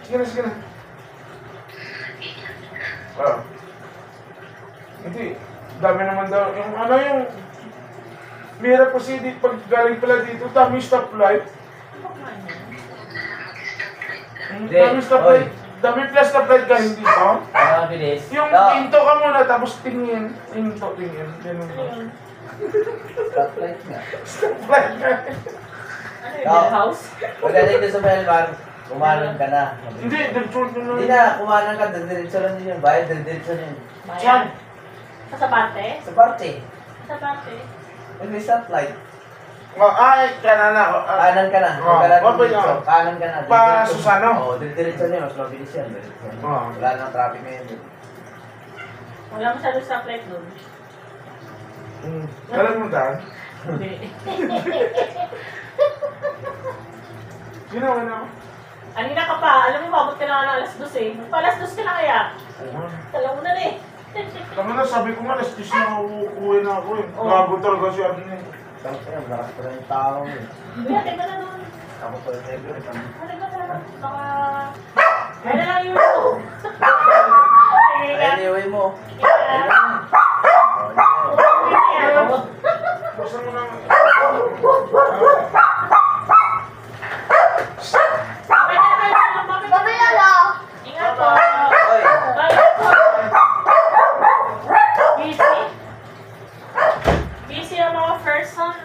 Sige na, sige na. Hindi. Dami naman daw. Yung ano yung... Mahirap kasi pag galing pala dito, dami stoplight. Dami stoplight. Dami plus stoplight galing dito. Bilis. Yung hinto ka muna, tapos tingin. Hinto, tingin. Ganun ba? Stoplight nga. Stoplight nga. Ano yung house? Pagdating doon sa Melmar, kumanan ka na. Hindi, diretso na. Hindi na, kumanan ka, diretso lang din yun. Bayad, diretso na yun. Saan? Sa parte? Sa parte. Sa parte. May stoplight. Ay, kanan na. Kanan ka na. Kanan ka na. Pa Susano? Oo, diretso na yun. Mas mabilis yan. Wala nang traffic ngayon. Wala masyadong stoplight doon. Alam mo daan? Hindi. Ginawa na ako. Kanina ka pa. Alam mo, mabot ka na alas 2 eh. Alas 2 ka na kaya. Alam mo na eh. Tama na, sabi ko nga, alas 10 na uuwi na ako eh. Gago talaga si Arne. Tapos kaya, malakas pa rin yung tao eh. Kuya, tingnan na doon. Ako pa rin tayo. Tingnan na. Baka... Kaya na lang yun. Anyway mo. Basta mo na. Ingat po. Oy. Busy ang mga person.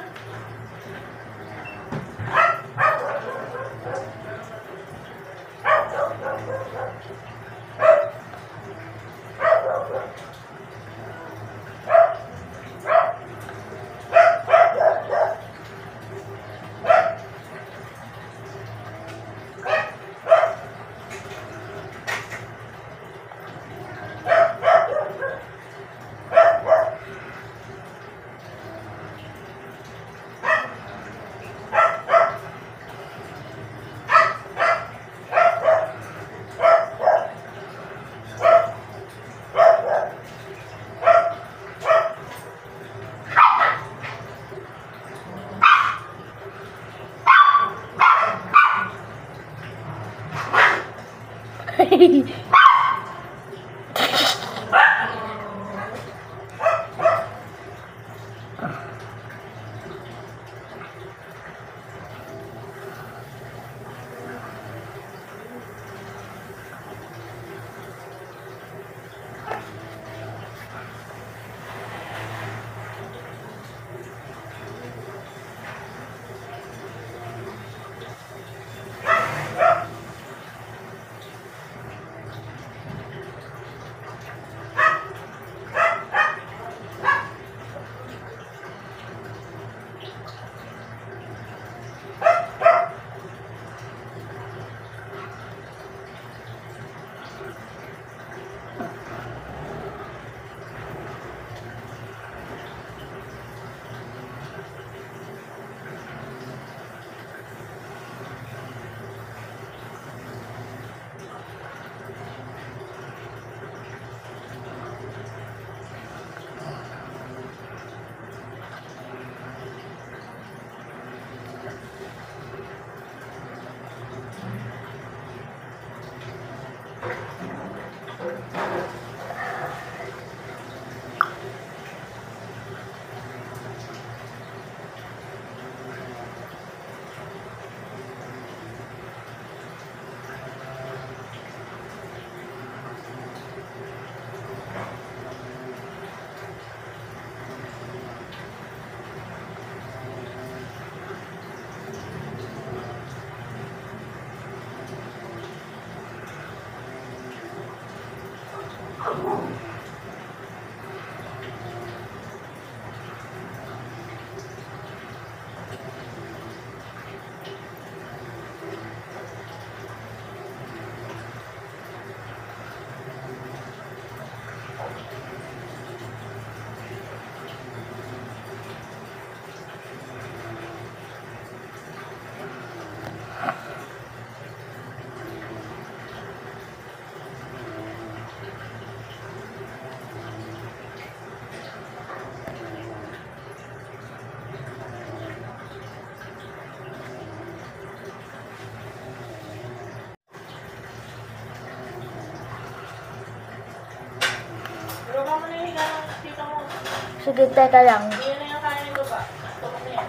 Sige, teka lang. Yun na yung kaya ni baba. Tulog na yan.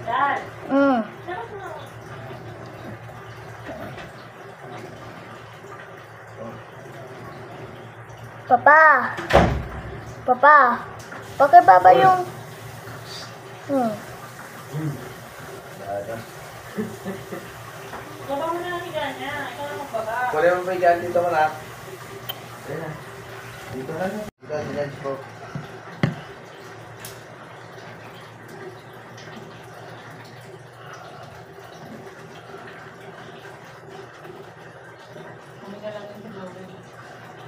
Dad, Mm. sarap na. Papa. Papa. Pakibaba yung... Baba mo na ang higa niya. Ikaw na magbaba. Wala mo ba dyan dito ka na? Ayan na. Dito na na. Dito na dyan po. Huminga lang yung siguro.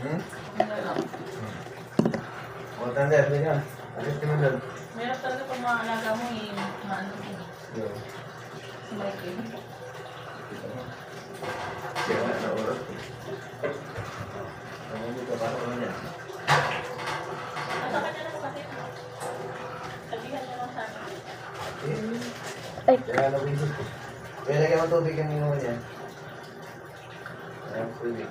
Huminga lang. O, tanda. Huminga. Alis naman doon. Meron talaga pag mga alaga mo maano yun. Yun. Smoking. Kaya nga, naurot. Ang dito, parang ano yan? Masakit na lang kasi. Sabihan niya lang sa akin. Ay. Kaya nabisip ko. Kaya lagyan mo tubig yung inuman niya. Ayan, tubig.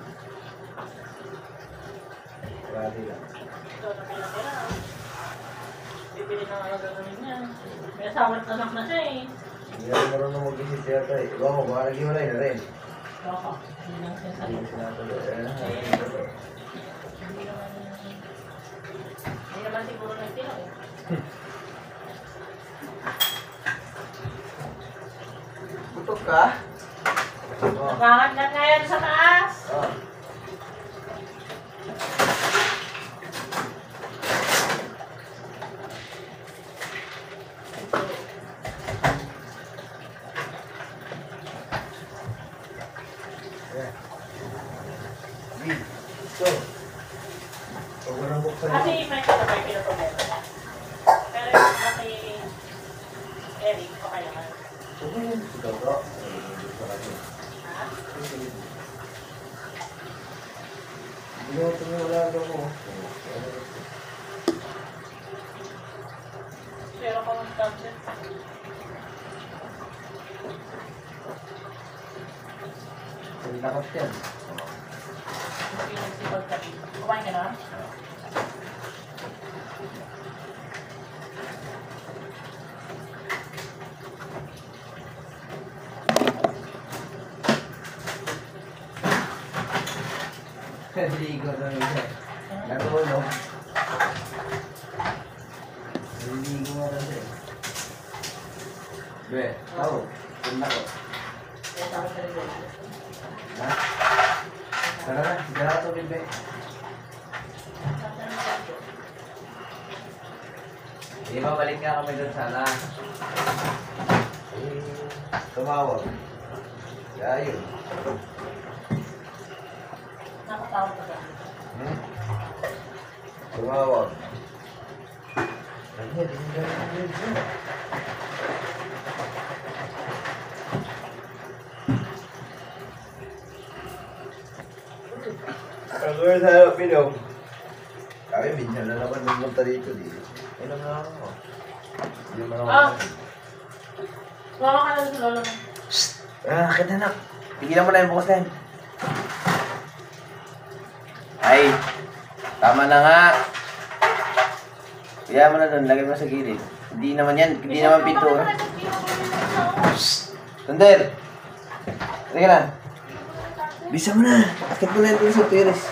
Marami lang. Ito na pila-pila. Bibili na nga gagawin niya. May asawa at anak na siya eh. Hindi na marunong mag-isip yata eh. Iba ko, baka nag-iwalay na rin. Baka. Hindi lang siya sa Hindi sinatuloy. Ayan na. Hindi naman siguro nagtino eh. Butok ka? Oo. Naghahangat nga yan sa taas. Oo. Ayan. Dito. Huwag mo nang buksan Kasi yun. may kasabay pinaproblema. Pero yung kasi Eric, okay naman. Huwag mo yun. Ikaw bro. Ay, gusto ka yun. Ha? Hindi mo ito yung wala mo. Pero kung tablet. Ang lakas yan. Hindi nagsipag ka dito. Kumain ka na? Ligo na isa. Natulog. Ligo nga na siya. Be, tao. Punta ko. Kaya sabi ka rin dito. Ha? Tara na, sige na ito, Be. Sabi ka rin dito. Di ba balik nga kami doon sana? Tumawag. Kaya yun. Nakatawag ka dyan. Tumawag. Ano yun? Ako yung sa harap, Pinong. Kami, minsan na naman pumunta dito. Ano na ako? Hindi mo Ah! naman. Mama ka na sa lolo mo. Kita na. Tigilan mo na yung bukas na yun. Ay, tama na nga. Kaya mo na doon, lagay mo sa gilid. Hindi naman yan, hindi naman pintura. Sandel! Halika na. Bisa mo na. Akit mo na yung sa tiris.